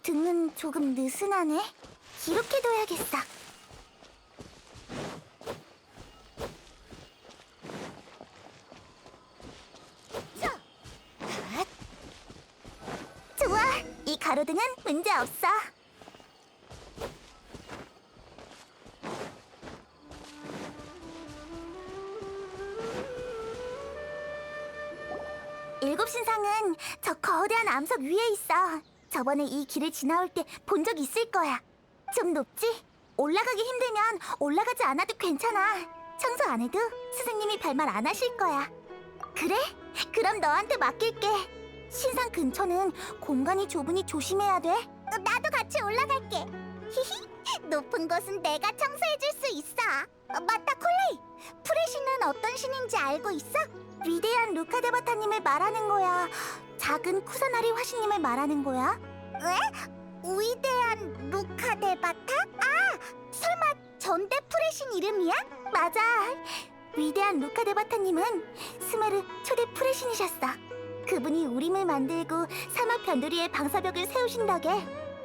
등은 조금 느슨하네. 기록해둬야겠어. 좋아, 이 가로등은 문제 없어. 일곱 신상은 저 거대한 암석 위에 있어. 저번에 이 길을 지나올 때 본 적 있을 거야. 좀 높지? 올라가기 힘들면 올라가지 않아도 괜찮아. 청소 안 해도 스승님이 별말 안 하실 거야. 그래? 그럼 너한테 맡길게. 신상 근처는 공간이 좁으니 조심해야 돼. 나도 같이 올라갈게. 히히, 높은 곳은 내가 청소해줄 수 있어. 맞다, 콜레이. 프레시는 어떤 신인지 알고 있어? 위대한 루카데바타님을 말하는 거야? 작은 쿠사나리 화신님을 말하는 거야? 왜? 위대한 루카데바타? 아, 설마 전대 프레신 이름이야? 맞아. 위대한 루카데바타님은 스메르 초대 프레신이셨어. 그분이 우림을 만들고 사막 변두리에 방사벽을 세우신 덕에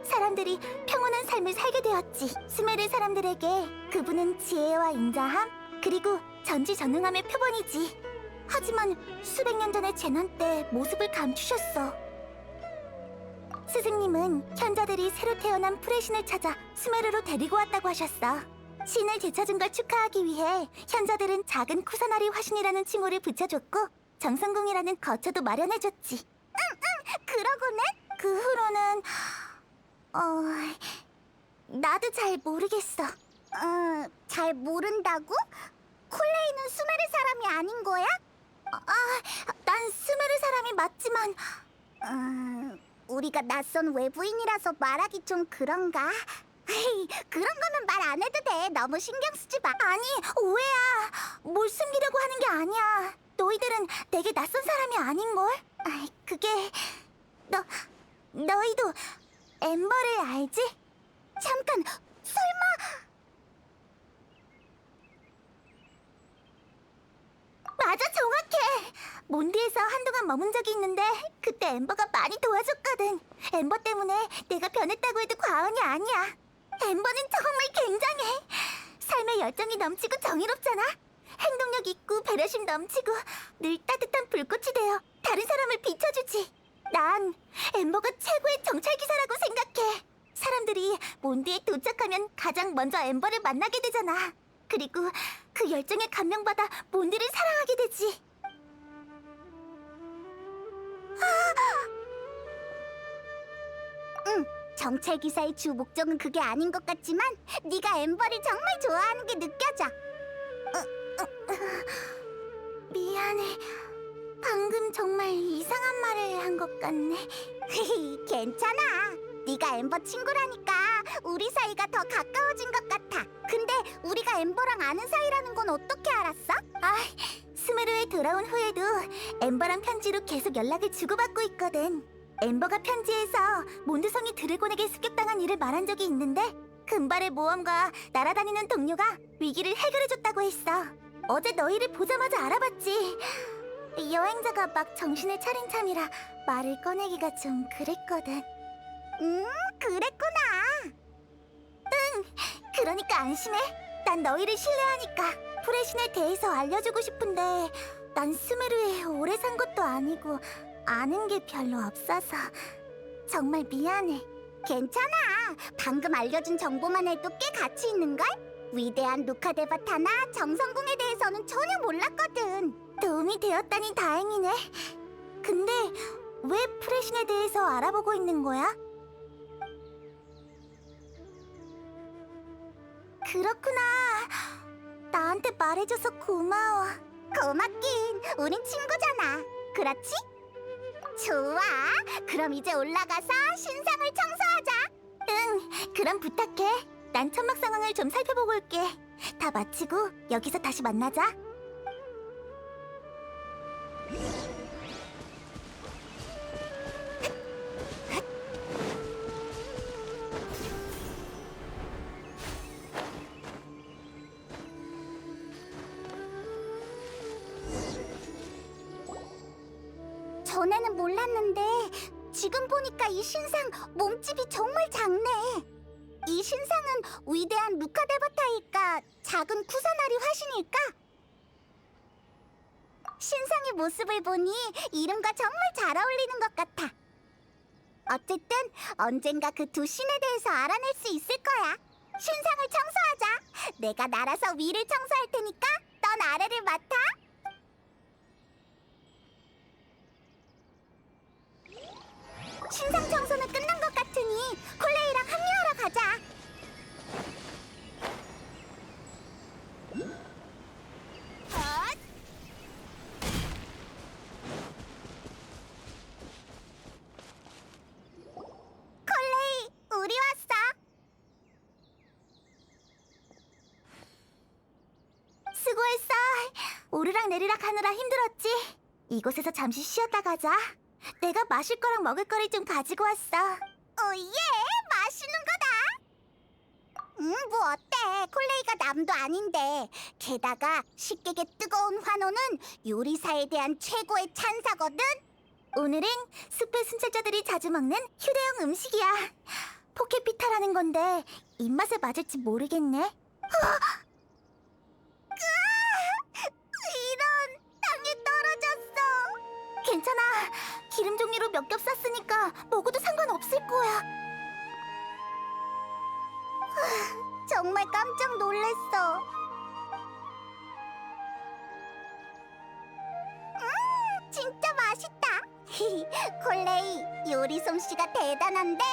사람들이 평온한 삶을 살게 되었지. 스메르 사람들에게 그분은 지혜와 인자함 그리고 전지전능함의 표본이지. 하지만 수백 년 전의 재난 때 모습을 감추셨어. 스승님은 현자들이 새로 태어난 프레신을 찾아 스메르로 데리고 왔다고 하셨어. 신을 되찾은 걸 축하하기 위해 현자들은 작은 쿠사나리 화신이라는 칭호를 붙여줬고 정성궁이라는 거처도 마련해줬지. 그러고는? 그 후로는 나도 잘 모르겠어. 잘 모른다고? 콜레이는 수메르 사람이 아닌 거야? 난 스메르 사람이 맞지만 우리가 낯선 외부인이라서 말하기 좀 그런가? 그런 거는 말 안 해도 돼. 너무 신경 쓰지 마. 아니, 오해야. 뭘 숨기려고 하는 게 아니야. 너희들은 내게 낯선 사람이 아닌걸? 그게... 너희도 엠버를 알지? 잠깐, 설마... 맞아, 정확해. 몬디에서 한동안 머문 적이 있는데 그때 엠버가 많이 도와줬거든. 엠버 때문에 내가 변했다고 해도 과언이 아니야. 엠버는 정말 굉장해. 삶에 열정이 넘치고 정의롭잖아. 행동력 있고 배려심 넘치고 늘 따뜻한 불꽃이 되어 다른 사람을 비춰주지. 난 엠버가 최고의 정찰기사라고 생각해. 사람들이 몬디에 도착하면 가장 먼저 엠버를 만나게 되잖아. 그리고 그 열정에 감명받아 몬디를 사랑하게 되지. 응, 정찰기사의 주 목적은 그게 아닌 것 같지만 네가 엠버를 정말 좋아하는 게 느껴져. 미안해. 방금 정말 이상한 말을 한 것 같네. 괜찮아. 네가 엠버 친구라니까 우리 사이가 더 가까워진 것 같아. 근데 우리가 엠버랑 아는 사이라는 건 어떻게 알았어? 스메르에 돌아온 후에도 엠버랑 편지로 계속 연락을 주고받고 있거든. 엠버가 편지에서 몬드성이 드래곤에게 습격당한 일을 말한 적이 있는데 금발의 모험가 날아다니는 동료가 위기를 해결해줬다고 했어. 어제 너희를 보자마자 알아봤지. 여행자가 막 정신을 차린 참이라 말을 꺼내기가 좀 그랬거든. 그랬구나. 응, 그러니까 안심해. 난 너희를 신뢰하니까. 프레신에 대해서 알려주고 싶은데 난 스메르에 오래 산 것도 아니고 아는 게 별로 없어서 정말 미안해. 괜찮아. 방금 알려준 정보만 해도 꽤 가치 있는걸? 위대한 루카데바타나 정성궁에 대해서는 전혀 몰랐거든. 도움이 되었다니 다행이네. 근데 왜 프레신에 대해서 알아보고 있는 거야? 그렇구나. 나한테 말해줘서 고마워. 고맙긴. 우린 친구잖아. 그렇지? 좋아. 그럼 이제 올라가서 신상을 청소하자. 응, 그럼 부탁해. 난 천막 상황을 좀 살펴보고 올게. 다 마치고 여기서 다시 만나자. 전에는 몰랐는데 지금 보니까 이 신상 몸집이 정말 작네. 이 신상은 위대한 루카데바타일까? 작은 쿠사나리 화신일까? 신상의 모습을 보니 이름과 정말 잘 어울리는 것 같아. 어쨌든 언젠가 그 두 신에 대해서 알아낼 수 있을 거야. 신상을 청소하자. 내가 날아서 위를 청소할 테니까 넌 아래를 맡아. 신상 청소는 끝난 것 같으니 콜레이랑 합류하러 가자. 콜레이, 우리 왔어. 수고했어. 오르락 내리락 하느라 힘들었지? 이곳에서 잠시 쉬었다 가자. 내가 마실 거랑 먹을 거를 좀 가지고 왔어. 오예, 맛있는 거다. 뭐 어때? 콜레이가 남도 아닌데. 게다가 식객의 뜨거운 환호는 요리사에 대한 최고의 찬사거든. 오늘은 숲의 순찰자들이 자주 먹는 휴대용 음식이야. 포켓피타라는 건데 입맛에 맞을지 모르겠네. 이런, 땅에 떨어졌어. 괜찮아. 기름 종류로 몇 겹 쌌으니까 먹어도 상관없을 거야. 정말 깜짝 놀랐어. 진짜 맛있다. 콜레이, 요리 솜씨가 대단한데.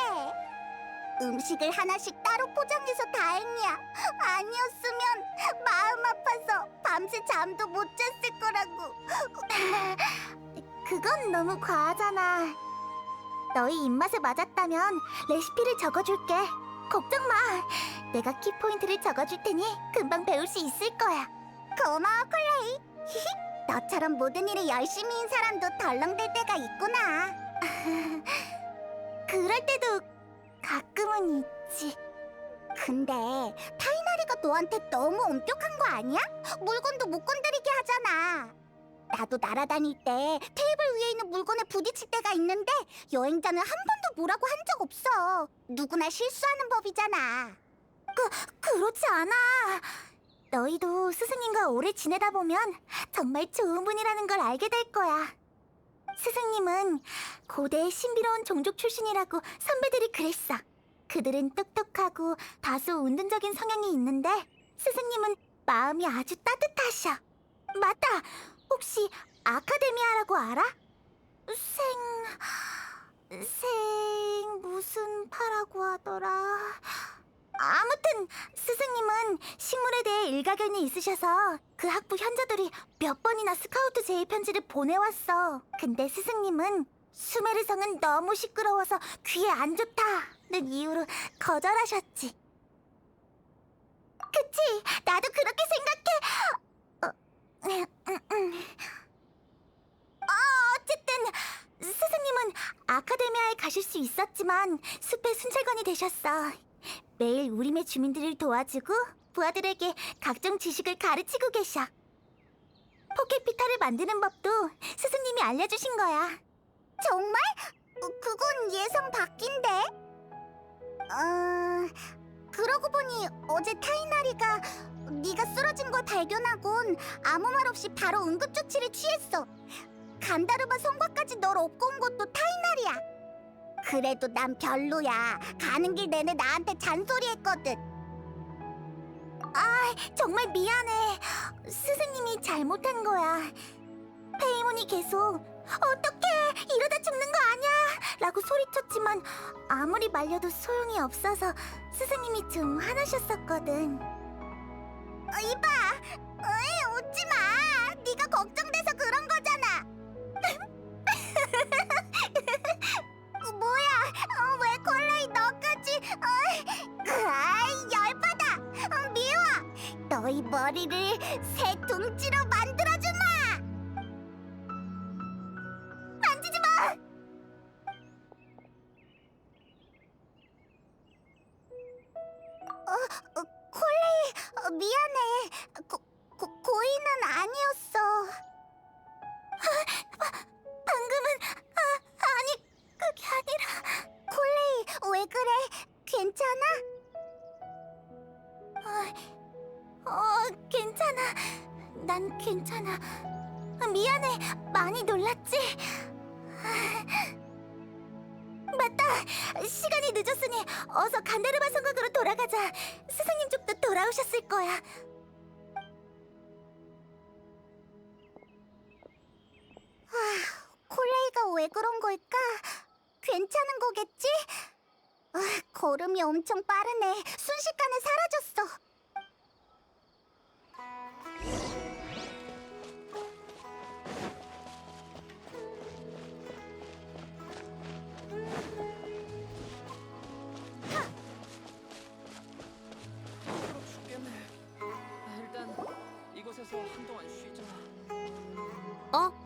음식을 하나씩 따로 포장해서 다행이야. 아니었으면 마음 아파서 밤새 잠도 못 잤을 거라고. 그건 너무 과하잖아. 너희 입맛에 맞았다면 레시피를 적어줄게. 걱정 마. 내가 키포인트를 적어줄 테니 금방 배울 수 있을 거야. 고마워, 콜레이. 너처럼 모든 일에 열심히인 사람도 덜렁댈 때가 있구나. 그럴 때도 가끔은 있지. 근데 타이나리가 너한테 너무 엄격한 거 아니야? 물건도 못 건드리게 하잖아. 나도 날아다닐 때 테이블 위에 있는 물건에 부딪힐 때가 있는데 여행자는 한 번도 뭐라고 한 적 없어. 누구나 실수하는 법이잖아. 그렇지 않아. 너희도 스승님과 오래 지내다 보면 정말 좋은 분이라는 걸 알게 될 거야. 스승님은 고대의 신비로운 종족 출신이라고 선배들이 그랬어. 그들은 똑똑하고 다소 운동적인 성향이 있는데 스승님은 마음이 아주 따뜻하셔. 맞다! 혹시 아카데미아라고 알아? 무슨 파라고 하더라. 아무튼 스승님은 식물에 대해 일가견이 있으셔서 그 학부 현자들이 몇 번이나 스카우트 제의 편지를 보내왔어. 근데 스승님은 수메르성은 너무 시끄러워서 귀에 안 좋다는 이유로 거절하셨지. 그치? 나도 그렇게 생각해. 어쨌든 스승님은 아카데미아에 가실 수 있었지만 숲의 순찰관이 되셨어. 매일 우림의 주민들을 도와주고 부하들에게 각종 지식을 가르치고 계셔. 포켓피타를 만드는 법도 스승님이 알려주신 거야. 정말? 그건 예상 밖인데? 그러고 보니 어제 타이나리가 네가 쓰러진 걸 발견하곤 아무 말 없이 바로 응급조치를 취했어. 간다르바 성곽까지 널 업고 온 것도 타이나리야. 그래도 난 별로야. 가는 길 내내 나한테 잔소리했거든. 정말 미안해. 스승님이 잘못한 거야. 페이몬이 계속 어떡해, 이러다 죽는 거 아니야 라고 소리쳤지만 아무리 말려도 소용이 없어서 스승님이 좀 화나셨었거든. 이봐, 웃지 마. 네가 걱정돼서 그런 거잖아. 뭐야? 왜 콜레이 너까지? 열받아. 미워. 너희 머리를 새 둥지로 만들어주마. 만지지 마. 콜레이, 미안해. 고의는 아니었어. 방금은 아니, 그게 아니. 난 괜찮아. 미안해. 많이 놀랐지? 맞다. 시간이 늦었으니 어서 간다르바 성곽으로 돌아가자. 스승님 쪽도 돌아오셨을 거야. 콜레이가 왜 그런 걸까? 괜찮은 거겠지? 걸음이 엄청 빠르네. 순식간에 사라졌어. 죽겠네. 일단 이곳에서 한동안 쉬자.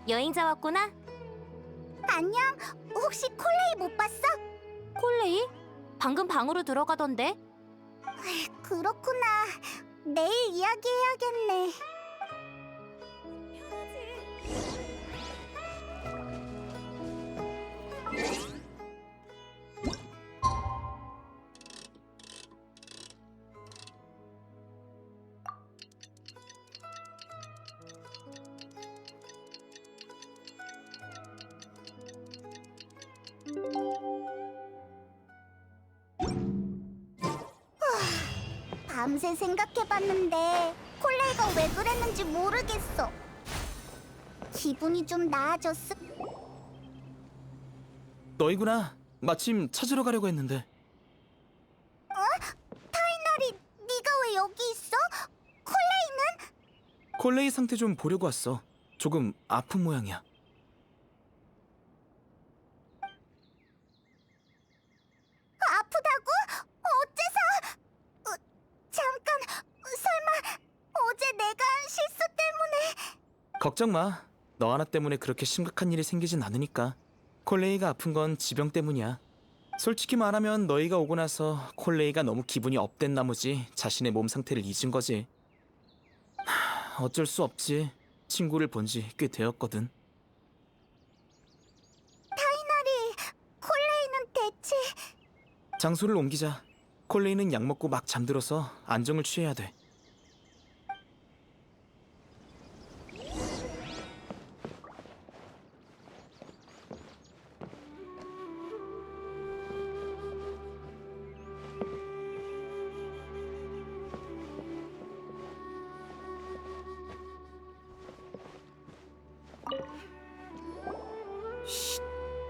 여행자 왔구나? 안녕. 혹시 콜레이 못 봤어? 콜레이? 방금 방으로 들어가던데? 그렇구나. 내일 이야기해야겠네. 밤새 생각해봤는데 콜레이가 왜 그랬는지 모르겠어. 기분이 좀 나아졌어. 너희구나. 마침 찾으러 가려고 했는데. 타이나리, 네가 왜 여기 있어? 콜레이는? 콜레이 상태 좀 보려고 왔어. 조금 아픈 모양이야. 아프다고? 어째서? 잠깐, 설마 어제 내가 한 실수 때문에? 걱정 마. 너 하나 때문에 그렇게 심각한 일이 생기진 않으니까. 콜레이가 아픈 건 지병 때문이야. 솔직히 말하면 너희가 오고 나서 콜레이가 너무 기분이 업된 나머지 자신의 몸 상태를 잊은 거지. 어쩔 수 없지. 친구를 본 지 꽤 되었거든. 타이나리, 콜레이는 대체... 장소를 옮기자. 콜레이는 약 먹고 막 잠들어서 안정을 취해야 돼.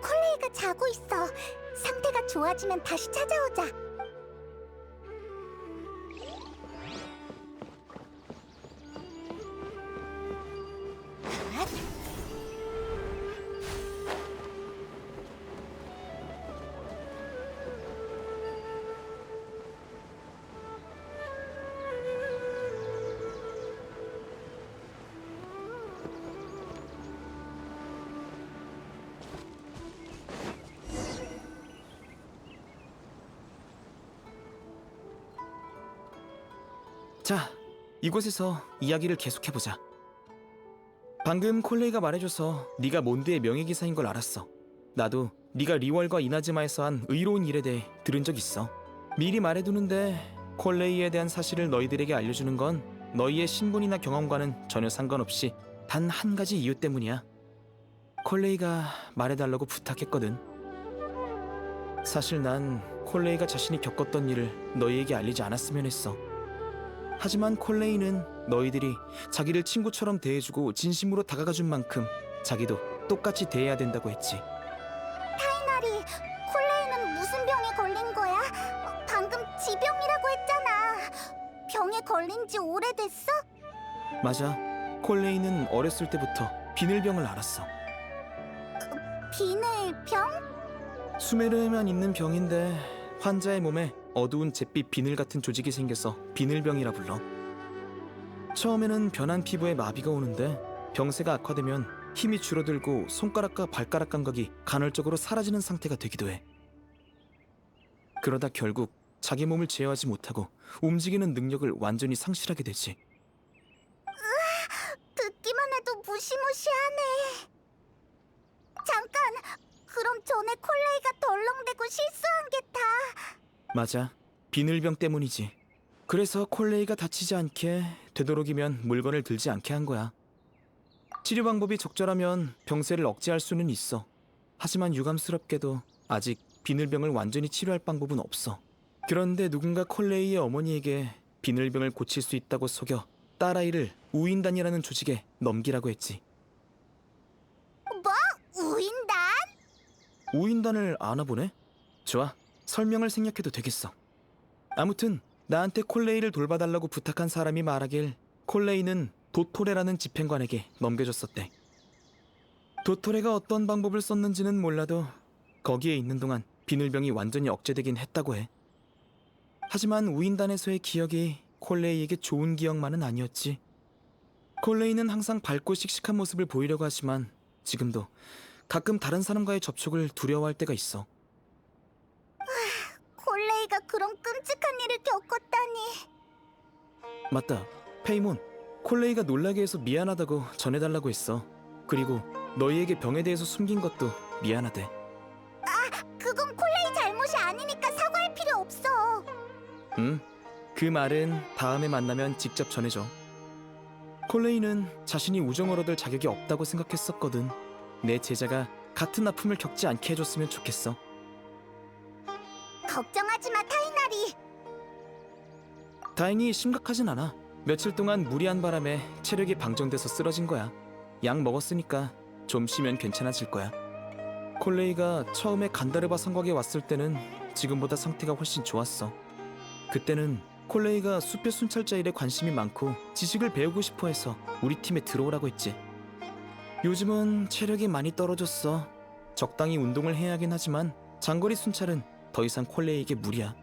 콜레이가 자고 있어. 상태가 좋아지면 다시 찾아오자. 자, 이곳에서 이야기를 계속해보자. 방금 콜레이가 말해줘서 네가 몬드의 명예기사인 걸 알았어. 나도 네가 리월과 이나즈마에서 한 의로운 일에 대해 들은 적 있어. 미리 말해두는데 콜레이에 대한 사실을 너희들에게 알려주는 건 너희의 신분이나 경험과는 전혀 상관없이 단 한 가지 이유 때문이야. 콜레이가 말해달라고 부탁했거든. 사실 난 콜레이가 자신이 겪었던 일을 너희에게 알리지 않았으면 했어. 하지만 콜레이는 너희들이 자기를 친구처럼 대해주고 진심으로 다가가준 만큼 자기도 똑같이 대해야 된다고 했지. 타이나리, 콜레이는 무슨 병에 걸린 거야? 방금 지병이라고 했잖아. 병에 걸린 지 오래됐어? 맞아. 콜레이는 어렸을 때부터 비늘병을 앓았어. 비늘병? 수메르에만 있는 병인데 환자의 몸에 어두운 잿빛 비늘 같은 조직이 생겨서 비늘병이라 불러. 처음에는 변한 피부에 마비가 오는데 병세가 악화되면 힘이 줄어들고 손가락과 발가락 감각이 간헐적으로 사라지는 상태가 되기도 해. 그러다 결국 자기 몸을 제어하지 못하고 움직이는 능력을 완전히 상실하게 되지. 듣기만 해도 무시무시하네. 잠깐, 그럼 전에 콜레이가 덜렁대고 실수한 게 다... 맞아. 비늘병 때문이지. 그래서 콜레이가 다치지 않게 되도록이면 물건을 들지 않게 한 거야. 치료 방법이 적절하면 병세를 억제할 수는 있어. 하지만 유감스럽게도 아직 비늘병을 완전히 치료할 방법은 없어. 그런데 누군가 콜레이의 어머니에게 비늘병을 고칠 수 있다고 속여 딸아이를 우인단이라는 조직에 넘기라고 했지. 뭐? 우인단? 우인단을 아나 보네? 좋아, 설명을 생략해도 되겠어. 아무튼 나한테 콜레이를 돌봐달라고 부탁한 사람이 말하길 콜레이는 도토레라는 집행관에게 넘겨줬었대. 도토레가 어떤 방법을 썼는지는 몰라도 거기에 있는 동안 비늘병이 완전히 억제되긴 했다고 해. 하지만 우인단에서의 기억이 콜레이에게 좋은 기억만은 아니었지. 콜레이는 항상 밝고 씩씩한 모습을 보이려고 하지만 지금도 가끔 다른 사람과의 접촉을 두려워할 때가 있어. 콜레이가 그런 끔찍한 일을 겪었다니. 맞다, 페이몬. 콜레이가 놀라게 해서 미안하다고 전해달라고 했어. 그리고 너희에게 병에 대해서 숨긴 것도 미안하대. 그건 콜레이 잘못이 아니니까 사과할 필요 없어. 그 말은 다음에 만나면 직접 전해줘. 콜레이는 자신이 우정을 얻을 자격이 없다고 생각했었거든. 내 제자가 같은 아픔을 겪지 않게 해줬으면 좋겠어. 걱정하지 마, 타이나리. 다행히 심각하진 않아. 며칠 동안 무리한 바람에 체력이 방전돼서 쓰러진 거야. 약 먹었으니까 좀 쉬면 괜찮아질 거야. 콜레이가 처음에 간다르바 성곽에 왔을 때는 지금보다 상태가 훨씬 좋았어. 그때는 콜레이가 숲의 순찰자 일에 관심이 많고 지식을 배우고 싶어 해서 우리 팀에 들어오라고 했지. 요즘은 체력이 많이 떨어졌어. 적당히 운동을 해야 하긴 하지만 장거리 순찰은 더 이상 콜레이에게 무리야.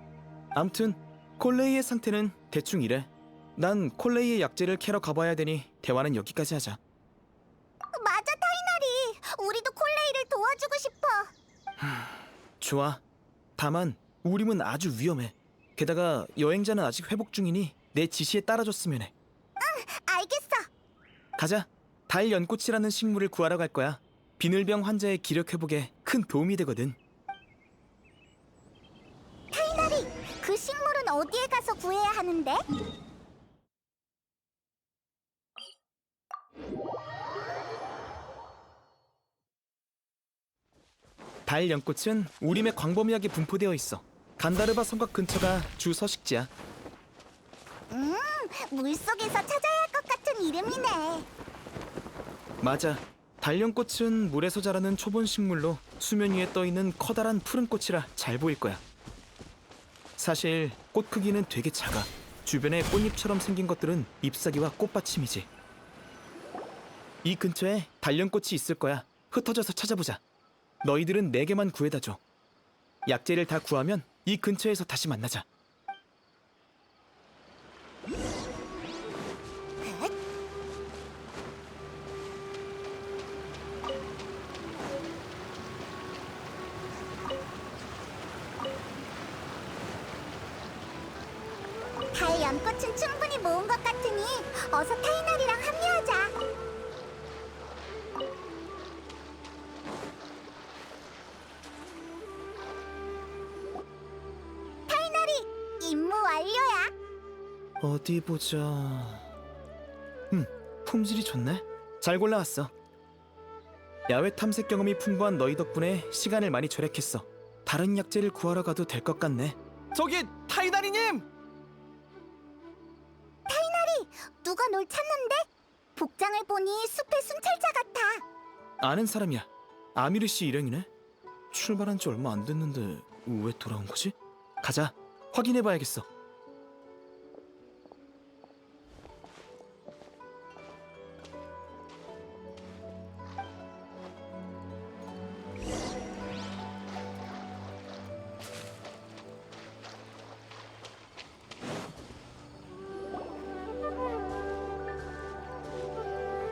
암튼 콜레이의 상태는 대충 이래. 난 콜레이의 약재를 캐러 가봐야 되니 대화는 여기까지 하자. 맞아, 타이나리. 우리도 콜레이를 도와주고 싶어. 좋아. 다만 우림은 아주 위험해. 게다가 여행자는 아직 회복 중이니 내 지시에 따라줬으면 해. 알겠어. 가자. 달 연꽃이라는 식물을 구하러 갈 거야. 비늘병 환자의 기력 회복에 큰 도움이 되거든. 타이나리, 그 식물은 어디에 가서 구해야 하는데? 달 연꽃은 우림에 광범위하게 분포되어 있어. 간다르바 성곽 근처가 주 서식지야. 물속에서 찾아야 할 것 같은 이름이네. 맞아. 달연꽃은 물에서 자라는 초본 식물로 수면 위에 떠있는 커다란 푸른 꽃이라 잘 보일 거야. 사실 꽃 크기는 되게 작아. 주변에 꽃잎처럼 생긴 것들은 잎사귀와 꽃받침이지. 이 근처에 달연꽃이 있을 거야. 흩어져서 찾아보자. 너희들은 4개만 구해다 줘. 약재를 다 구하면 이 근처에서 다시 만나자. 달 연꽃은 충분히 모은 것 같으니 어서 타이나리랑 합류하자. 타이나리, 임무 완료야. 어디 보자. 품질이 좋네. 잘 골라왔어. 야외 탐색 경험이 풍부한 너희 덕분에 시간을 많이 절약했어. 다른 약재를 구하러 가도 될 것 같네. 저기 타이나리님! 누가 널 찾는데? 복장을 보니 숲의 순찰자 같아. 아는 사람이야. 아미르 씨 일행이네. 출발한 지 얼마 안 됐는데 왜 돌아온 거지? 가자. 확인해봐야겠어.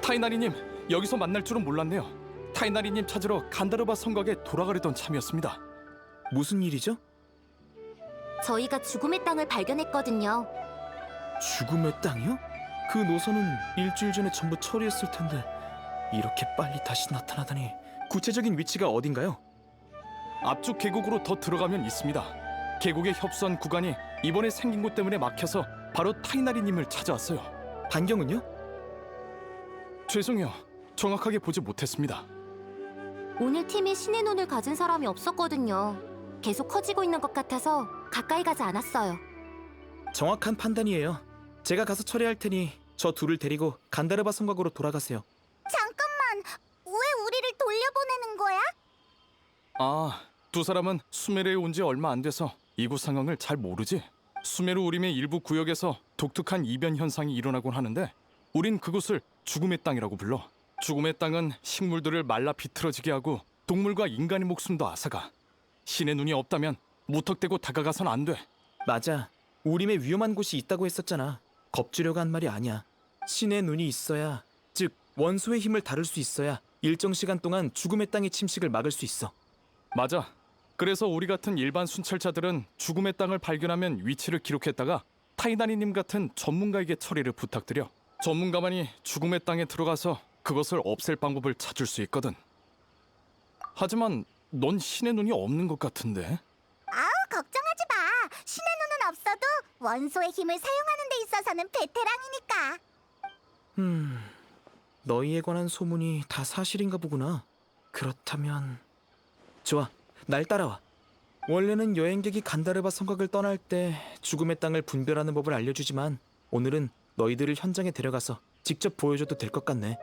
타이나리님, 여기서 만날 줄은 몰랐네요. 타이나리님 찾으러 간다르바 성곽에 돌아가려던 참이었습니다. 무슨 일이죠? 저희가 죽음의 땅을 발견했거든요. 죽음의 땅이요? 그 노선은 일주일 전에 전부 처리했을 텐데 이렇게 빨리 다시 나타나다니. 구체적인 위치가 어딘가요? 앞쪽 계곡으로 더 들어가면 있습니다. 계곡에 협소한 구간이 이번에 생긴 곳 때문에 막혀서 바로 타이나리님을 찾아왔어요. 반경은요? 죄송해요. 정확하게 보지 못했습니다. 오늘 팀에 신의 눈을 가진 사람이 없었거든요. 계속 커지고 있는 것 같아서 가까이 가지 않았어요. 정확한 판단이에요. 제가 가서 처리할 테니 저 둘을 데리고 간다르바 성곽으로 돌아가세요. 잠깐만, 왜 우리를 돌려보내는 거야? 아, 두 사람은 수메르에 온 지 얼마 안 돼서 이곳 상황을 잘 모르지. 수메르 우림의 일부 구역에서 독특한 이변 현상이 일어나곤 하는데 우린 그곳을 죽음의 땅이라고 불러. 죽음의 땅은 식물들을 말라 비틀어지게 하고 동물과 인간의 목숨도 앗아가. 신의 눈이 없다면 무턱대고 다가가선 안 돼. 맞아. 우림에 위험한 곳이 있다고 했었잖아. 겁주려고 한 말이 아니야. 신의 눈이 있어야, 즉 원소의 힘을 다룰 수 있어야 일정 시간 동안 죽음의 땅의 침식을 막을 수 있어. 맞아. 그래서 우리 같은 일반 순찰자들은 죽음의 땅을 발견하면 위치를 기록했다가 타이다니님 같은 전문가에게 처리를 부탁드려. 전문가만이 죽음의 땅에 들어가서 그것을 없앨 방법을 찾을 수 있거든. 하지만 넌 신의 눈이 없는 것 같은데? 아우, 걱정하지 마. 신의 눈은 없어도 원소의 힘을 사용하는 데 있어서는 베테랑이니까. 너희에 관한 소문이 다 사실인가 보구나. 그렇다면... 좋아, 날 따라와. 원래는 여행객이 간다르바 성곽을 떠날 때 죽음의 땅을 분별하는 법을 알려주지만 오늘은 너희들을 현장에 데려가서 직접 보여줘도 될 것 같네.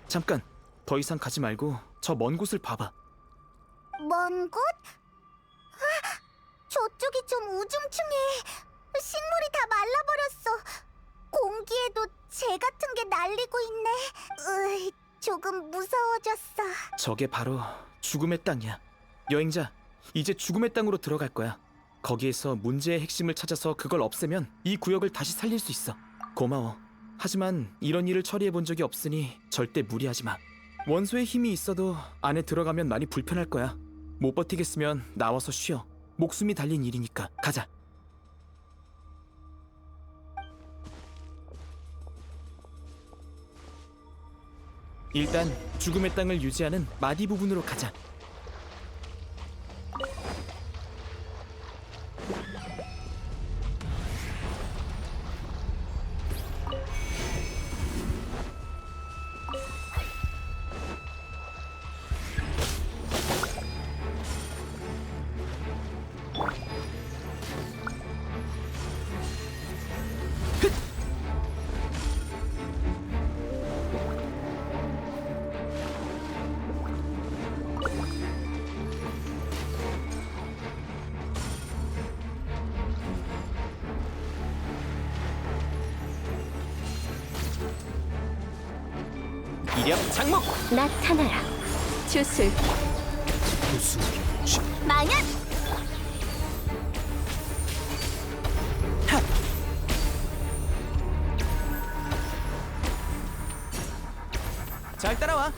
잠깐, 더 이상 가지 말고 저 먼 곳을 봐봐. 먼 곳? 아, 저쪽이 좀 우중충해. 식물이 다 말라버렸어. 공기에도 재 같은 게 날리고 있네. 조금 무서워졌어. 저게 바로 죽음의 땅이야. 여행자, 이제 죽음의 땅으로 들어갈 거야. 거기에서 문제의 핵심을 찾아서 그걸 없애면 이 구역을 다시 살릴 수 있어. 고마워. 하지만 이런 일을 처리해 본 적이 없으니 절대 무리하지 마. 원소의 힘이 있어도 안에 들어가면 많이 불편할 거야. 못 버티겠으면 나와서 쉬어. 목숨이 달린 일이니까. 가자. 일단 죽음의 땅을 유지하는 마디 부분으로 가자. 이력 장목! 나타나라. 주술. 망연! 잘 따라와.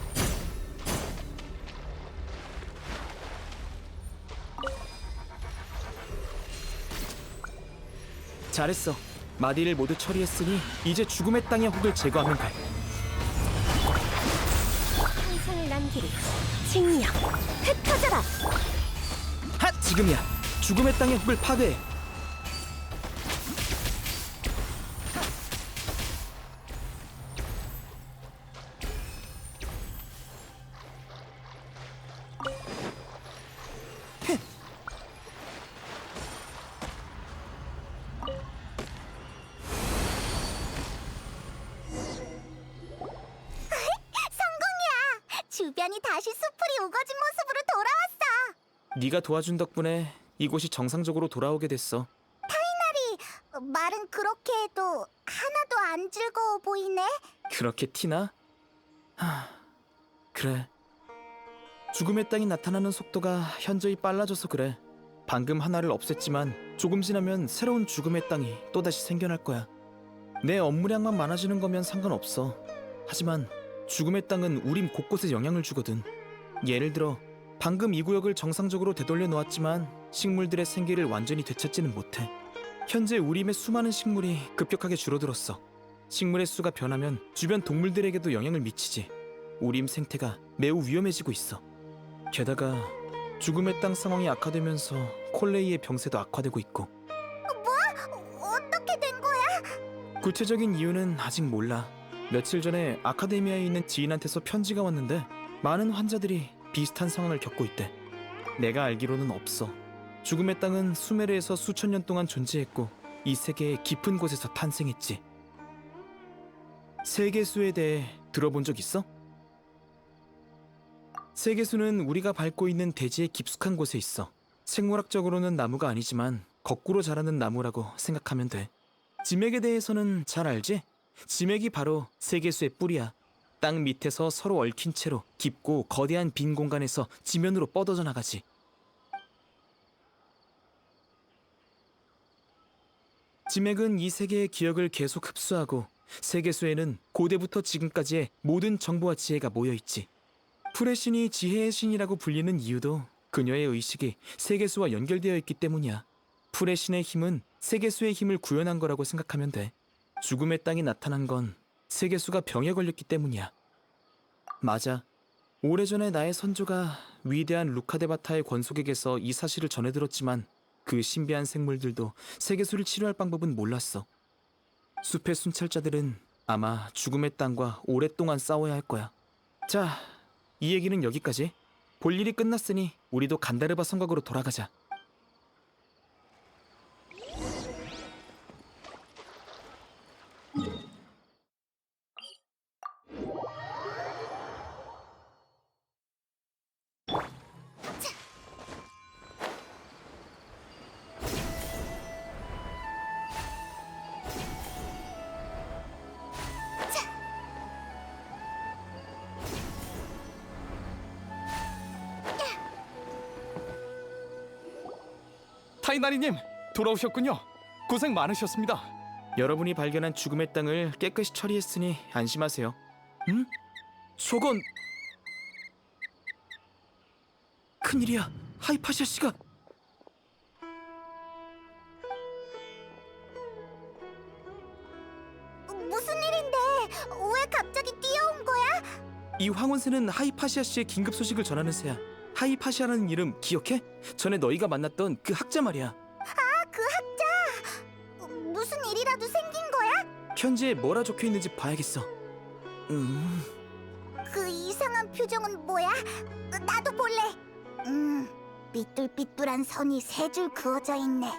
잘했어. 마디를 모두 처리했으니 이제 죽음의 땅의 혹을 제거하면 돼. 환상을 남기리. 칭령. 흩어져라. 핫! 지금이야. 죽음의 땅의 혹을 파괴해. 성공이야! 주변이 다시 숲풀이 우거진 모습으로 돌아왔어. 네가 도와준 덕분에 이곳이 정상적으로 돌아오게 됐어. 말은 그렇게 해도 하나도 안 즐거워 보이네. 그렇게 티나? 그래. 죽음의 땅이 나타나는 속도가 현저히 빨라져서 그래. 방금 하나를 없앴지만 조금 지나면 새로운 죽음의 땅이 또다시 생겨날 거야. 내 업무량만 많아지는 거면 상관없어. 하지만 죽음의 땅은 우림 곳곳에 영향을 주거든. 예를 들어 방금 이 구역을 정상적으로 되돌려 놓았지만 식물들의 생기를 완전히 되찾지는 못해. 현재 우림의 수많은 식물이 급격하게 줄어들었어. 식물의 수가 변하면 주변 동물들에게도 영향을 미치지. 우림 생태가 매우 위험해지고 있어. 게다가 죽음의 땅 상황이 악화되면서 콜레이의 병세도 악화되고 있고. 어떻게 된 거야? 구체적인 이유는 아직 몰라. 며칠 전에 아카데미아에 있는 지인한테서 편지가 왔는데 많은 환자들이 비슷한 상황을 겪고 있대. 내가 알기로는 없어. 죽음의 땅은 수메르에서 수천 년 동안 존재했고 이 세계의 깊은 곳에서 탄생했지. 세계수에 대해 들어본 적 있어? 세계수는 우리가 밟고 있는 대지의 깊숙한 곳에 있어. 생물학적으로는 나무가 아니지만 거꾸로 자라는 나무라고 생각하면 돼. 지맥에 대해서는 잘 알지? 지맥이 바로 세계수의 뿌리야. 땅 밑에서 서로 얽힌 채로 깊고 거대한 빈 공간에서 지면으로 뻗어져 나가지. 지맥은 이 세계의 기억을 계속 흡수하고 세계수에는 고대부터 지금까지의 모든 정보와 지혜가 모여있지. 풀의 신이 지혜의 신이라고 불리는 이유도 그녀의 의식이 세계수와 연결되어 있기 때문이야. 풀의 신의 힘은 세계수의 힘을 구현한 거라고 생각하면 돼. 죽음의 땅이 나타난 건 세계수가 병에 걸렸기 때문이야. 맞아. 오래전에 나의 선조가 위대한 루카데바타의 권속에게서 이 사실을 전해 들었지만 그 신비한 생물들도 세계수를 치료할 방법은 몰랐어. 숲의 순찰자들은 아마 죽음의 땅과 오랫동안 싸워야 할 거야. 자, 이 얘기는 여기까지. 볼 일이 끝났으니 우리도 간다르바 성곽으로 돌아가자. 타이나리님, 돌아오셨군요. 고생 많으셨습니다. 여러분이 발견한 죽음의 땅을 깨끗이 처리했으니 안심하세요. 응? 저건... 큰일이야. 하이파시아 씨가... 무슨 일인데? 왜 갑자기 뛰어온 거야? 이 황혼새는 하이파시아 씨의 긴급 소식을 전하는 새야. 하이파시아라는 이름 기억해? 전에 너희가 만났던 그 학자 말이야. 그 학자! 무슨 일이라도 생긴 거야? 편지에 뭐라 적혀 있는지 봐야겠어. 그 이상한 표정은 뭐야? 나도 볼래. 삐뚤삐뚤한 선이 세 줄 그어져 있네.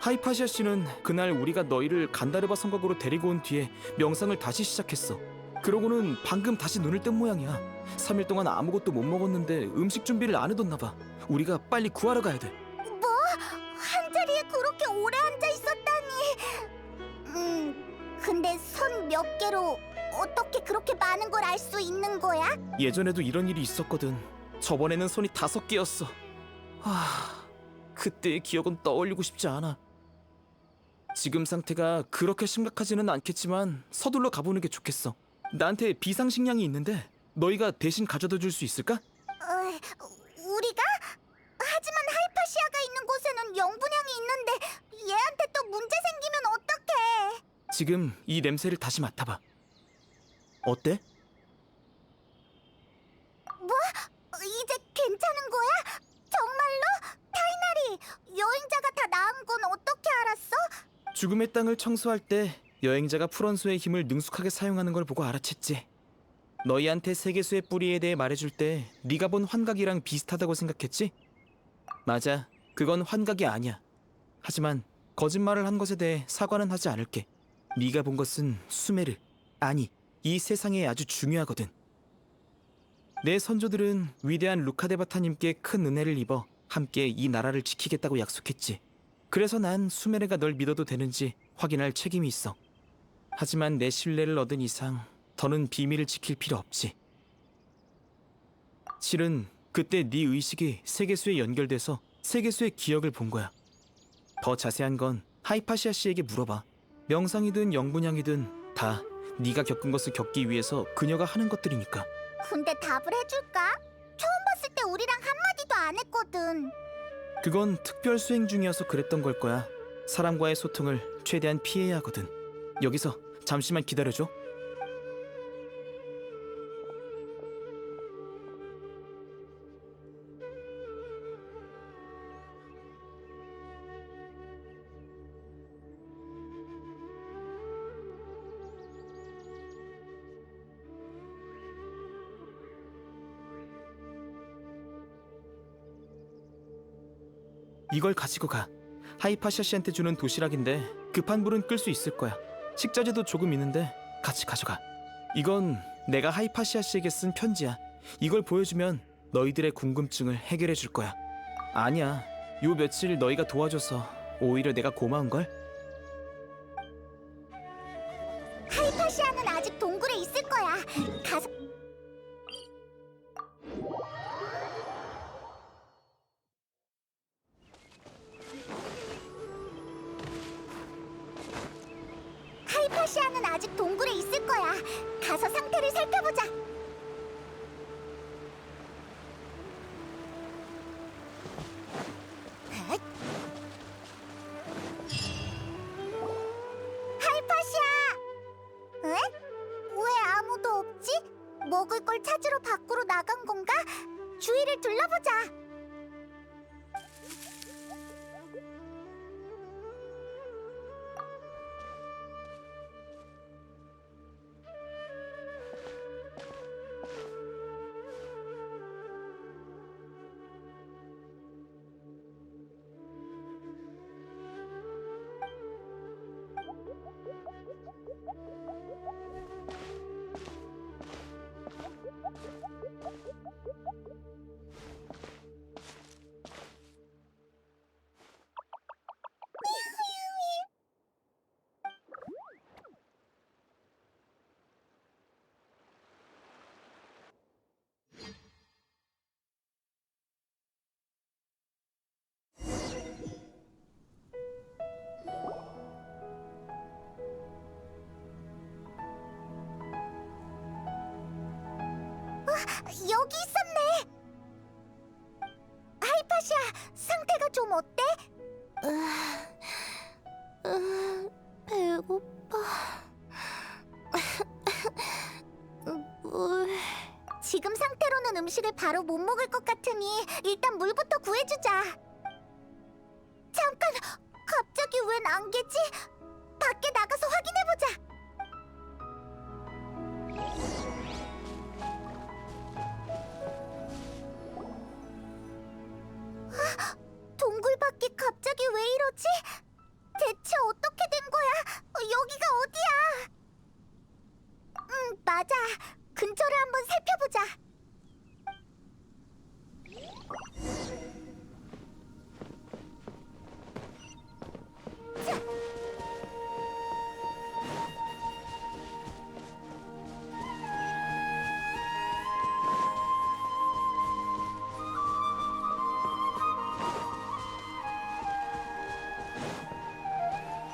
하이파시아 씨는 그날 우리가 너희를 간다르바 성곽으로 데리고 온 뒤에 명상을 다시 시작했어. 그러고는 방금 다시 눈을 뜬 모양이야. 3일 동안 아무것도 못 먹었는데 음식 준비를 안 해뒀나 봐. 우리가 빨리 구하러 가야 돼. 뭐? 한 자리에 그렇게 오래 앉아 있었다니. 근데 선 몇 개로 어떻게 그렇게 많은 걸 알 수 있는 거야? 예전에도 이런 일이 있었거든. 저번에는 손이 5개였어. 그때의 기억은 떠올리고 싶지 않아. 지금 상태가 그렇게 심각하지는 않겠지만 서둘러 가보는 게 좋겠어. 나한테 비상식량이 있는데 너희가 대신 가져다 줄 수 있을까? 우리가? 하지만 하이파시아가 있는 곳에는 영분양이 있는데 얘한테 또 문제 생기면 어떡해? 지금 이 냄새를 다시 맡아봐. 어때? 이제 괜찮은 거야? 정말로? 타이나리, 여행자가 다 나은 건 어떻게 알았어? 죽음의 땅을 청소할 때 여행자가 풀원수의 힘을 능숙하게 사용하는 걸 보고 알아챘지. 너희한테 세계수의 뿌리에 대해 말해줄 때 네가 본 환각이랑 비슷하다고 생각했지? 맞아, 그건 환각이 아니야. 하지만 거짓말을 한 것에 대해 사과는 하지 않을게. 네가 본 것은 수메르, 아니, 이 세상에 아주 중요하거든. 내 선조들은 위대한 루카데바타님께 큰 은혜를 입어 함께 이 나라를 지키겠다고 약속했지. 그래서 난 수메르가 널 믿어도 되는지 확인할 책임이 있어. 하지만 내 신뢰를 얻은 이상 더는 비밀을 지킬 필요 없지. 실은 그때 네 의식이 세계수에 연결돼서 세계수의 기억을 본 거야. 더 자세한 건 하이파시아 씨에게 물어봐. 명상이든 영분양이든 다 네가 겪은 것을 겪기 위해서 그녀가 하는 것들이니까. 근데 답을 해줄까? 처음 봤을 때 우리랑 한마디도 안 했거든. 그건 특별 수행 중이어서 그랬던 걸 거야. 사람과의 소통을 최대한 피해야 하거든. 여기서 잠시만 기다려줘. 이걸 가지고 가. 하이파시아 씨한테 주는 도시락인데 급한 불은 끌 수 있을 거야. 식자재도 조금 있는데 같이 가져가. 이건 내가 하이파시아 씨에게 쓴 편지야. 이걸 보여주면 너희들의 궁금증을 해결해 줄 거야. 아니야, 요 며칠 너희가 도와줘서 오히려 내가 고마운걸? 하이파시아는 아직 동굴에 있을 거야. 가서 하이파시아는 아직 동굴에 있을 거야. 가서 상태를 살펴보자. 헛. 하이파시아! 에? 왜 아무도 없지? 먹을 걸 찾으러 밖으로 나간 건가? 주위를 둘러보자. 여기 있었네. 하이파시아, 상태가 좀 어때? 배고파. 물. 지금 상태로는 음식을 바로 못 먹을 것 같으니 일단 물부터 구해주자. 잠깐, 갑자기 웬 안개지? 밖에 나가서 확인해보자. 동굴 밖이 갑자기 왜 이러지? 대체 어떻게 된 거야? 여기가 어디야? 맞아. 근처를 한번 살펴보자.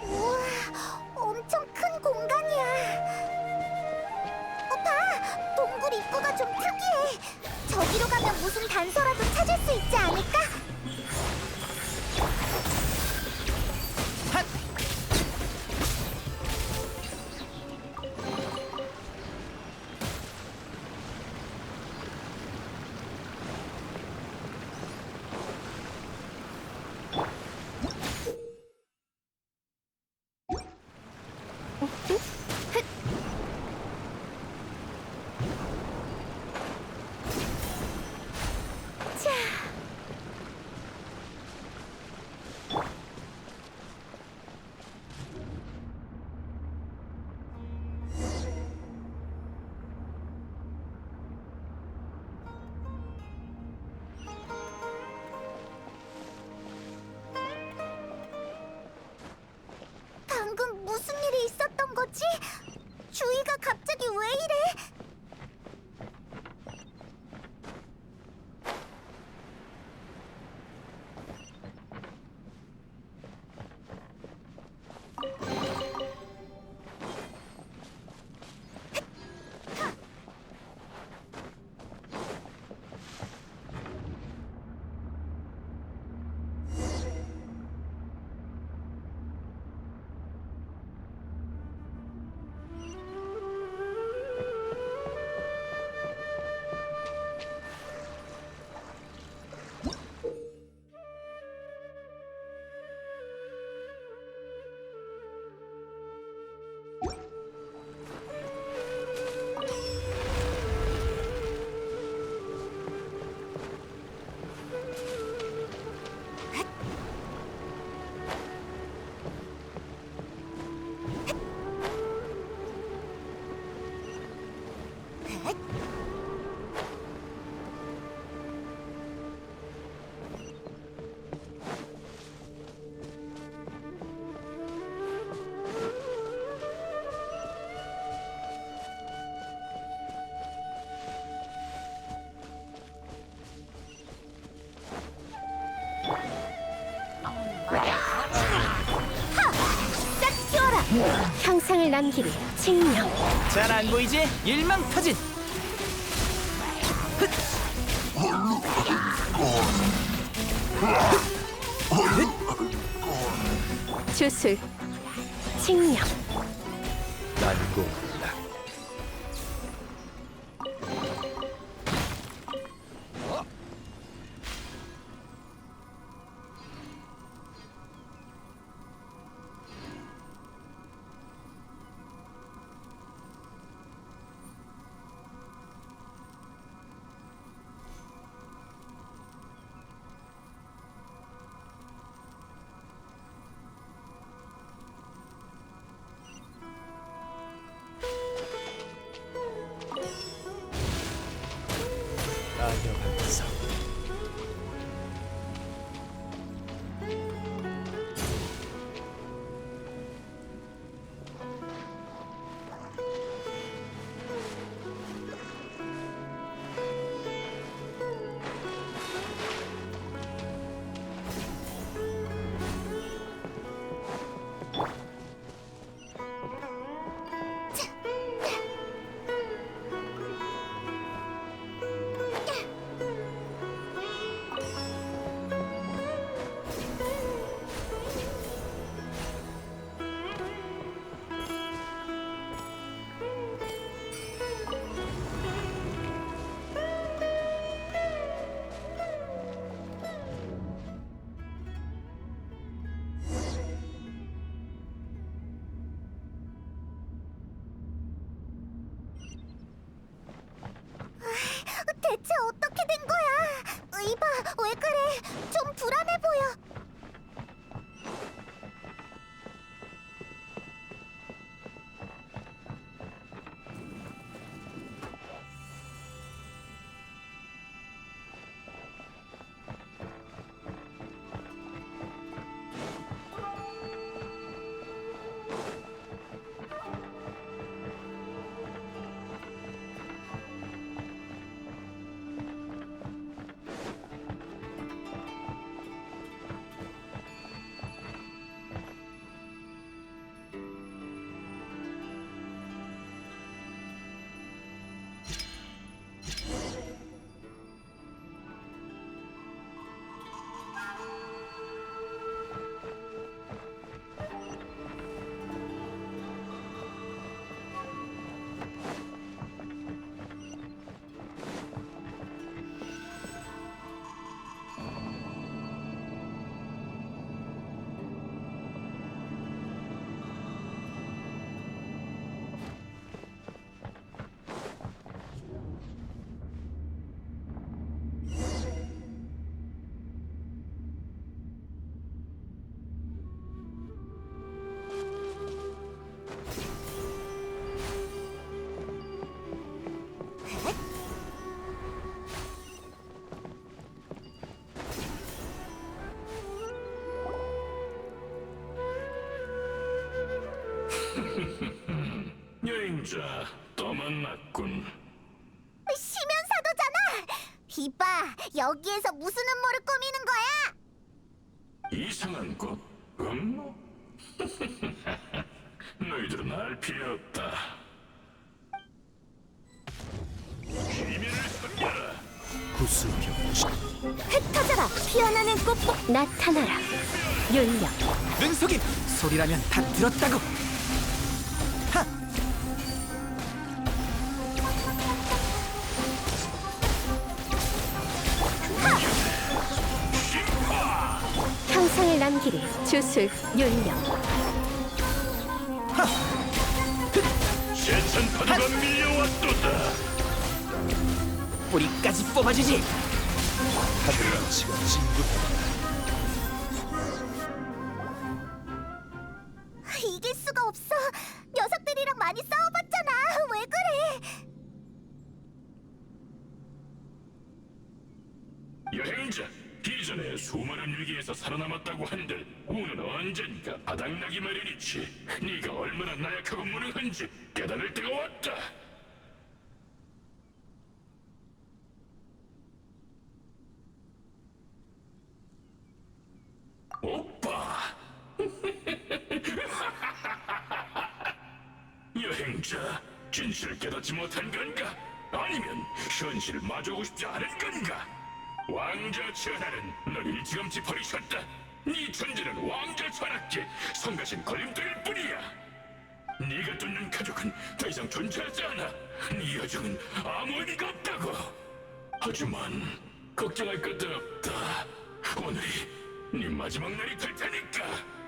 우와, 엄청 큰 공간이야. 봐, 동굴 입구가 좀 특이해. 저기로 가면 무슨 단서라도 찾을 수 있지 않을까? 자. 방금 무슨 일이 있었던 거지? 주위가 갑자기 왜 이래? 남기리 칭령. 잘 안 보이지? 일망타진. 주술 칭령. 난공 안녕하세요. 대체 어떻게 된 거야? 이봐, 왜 그래? 좀 불안해 보여. 여행자 또 만났군. 시면사도잖아. 이봐, 여기에서 무슨 음모를 꾸미는 거야? 이상한 곳 음모? 너희들은 알 필요 없다. 비밀을 숨겨라. 구수병 흩어져라, 피어나는 꽃보. 나타나라 윤령. 눈속임 소리라면 다 들었다고. 형상을 남기리 주술 윤령. 재천파도가 밀려왔도다. 뿌리까지 뽑아주지. 하늘아치가 진군한다. 이길 수가 없어. 녀석들이랑 많이 싸워봤잖아. 왜 그래? 여행자, 이전에 수많은 위기에서 살아남았다고 한들 오늘 언젠가 바닥나기 마련이지. 네가 얼마나 나약하고 무능한지 깨달을 때가 왔다. 오빠. 여행자, 진실을 깨닫지 못한 건가? 아니면 현실을 마주하고 싶지 않은 건가? 왕자 전하는 널 일찌감치 버리셨다. 네 존재는 왕자 전하께 성가신 걸림돌일 뿐이야. 네가 쫓는 가족은 더 이상 존재하지 않아. 네 여정은 아무 의미가 없다고. 하지만 걱정할 것도 없다. 오늘이 네 마지막 날이 될 테니까.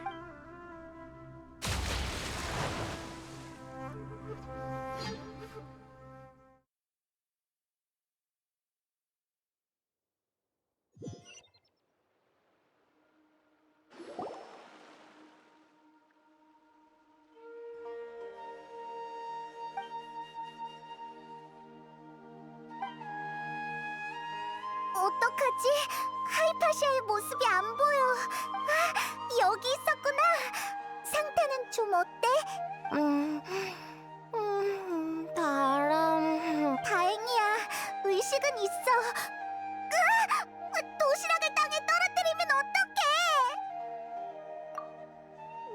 어떡하지? 하이파시아의 모습이 안 보여. 아, 여기 있었구나. 상태는 좀 어때? 다행이야. 의식은 있어. 도시락을 땅에 떨어뜨리면 어떡해?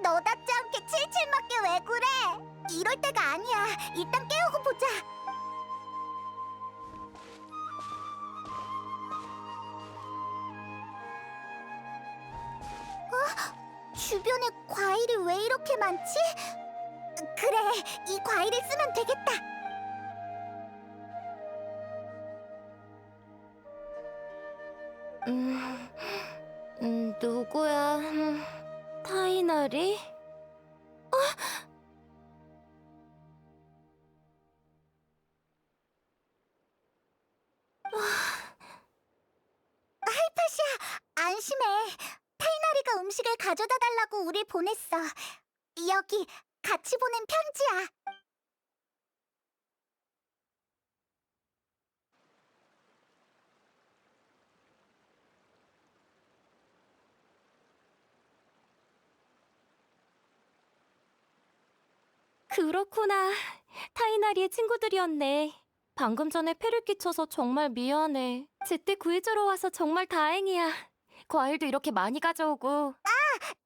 너답지 않게 칠칠 맞게 왜 그래? 이럴 때가 아니야. 일단 깨우고 보자. 주변에 과일이 왜 이렇게 많지? 그래, 이 과일을 쓰면 되겠다. 누구야? 타이나리? 하이파시아, 안심해. 타이나리가 음식을 가져다 달라고 우릴 보냈어. 여기 같이 보낸 편지야. 그렇구나. 타이나리의 친구들이었네. 방금 전에 폐를 끼쳐서 정말 미안해. 제때 구해주러 와서 정말 다행이야. 과일도 이렇게 많이 가져오고.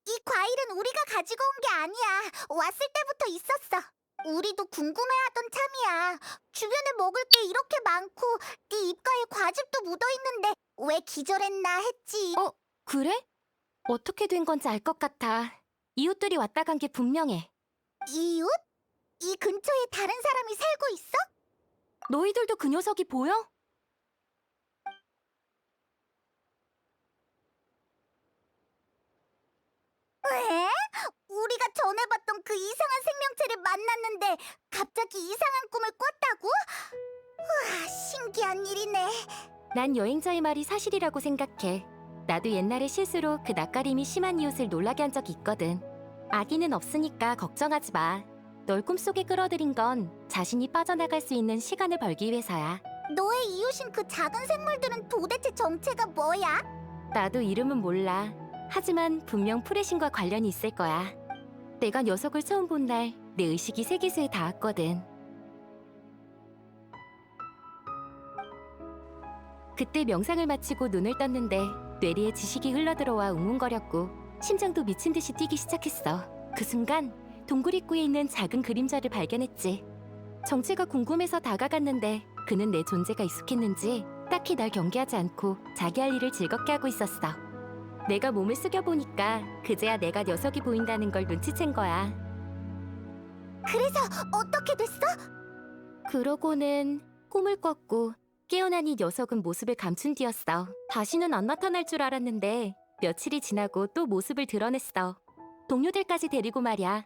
이 과일은 우리가 가지고 온 게 아니야. 왔을 때부터 있었어. 우리도 궁금해하던 참이야. 주변에 먹을 게 이렇게 많고 네 입가에 과즙도 묻어있는데 왜 기절했나 했지. 그래? 어떻게 된 건지 알 것 같아. 이웃들이 왔다 간 게 분명해. 이웃? 이 근처에 다른 사람이 살고 있어? 너희들도 그 녀석이 보여? 왜? 우리가 전에 봤던 그 이상한 생명체를 만났는데 갑자기 이상한 꿈을 꿨다고? 우와, 신기한 일이네. 난 여행자의 말이 사실이라고 생각해. 나도 옛날에 실수로 그 낯가림이 심한 이웃을 놀라게 한 적이 있거든. 아기는 없으니까 걱정하지 마. 널 꿈속에 끌어들인 건 자신이 빠져나갈 수 있는 시간을 벌기 위해서야. 너의 이웃인 그 작은 생물들은 도대체 정체가 뭐야? 나도 이름은 몰라. 하지만 분명 프레신과 관련이 있을 거야. 내가 녀석을 처음 본 날 내 의식이 세계수에 닿았거든. 그때 명상을 마치고 눈을 떴는데 뇌리에 지식이 흘러들어와 웅웅거렸고 심장도 미친 듯이 뛰기 시작했어. 그 순간 동굴 입구에 있는 작은 그림자를 발견했지. 정체가 궁금해서 다가갔는데 그는 내 존재가 익숙했는지 딱히 날 경계하지 않고 자기 할 일을 즐겁게 하고 있었어. 내가 몸을 숙여보니까 그제야 내가 녀석이 보인다는 걸 눈치챈 거야. 그래서 어떻게 됐어? 그러고는 꿈을 꿨고 깨어나니 녀석은 모습을 감춘 뒤였어. 다시는 안 나타날 줄 알았는데 며칠이 지나고 또 모습을 드러냈어. 동료들까지 데리고 말이야.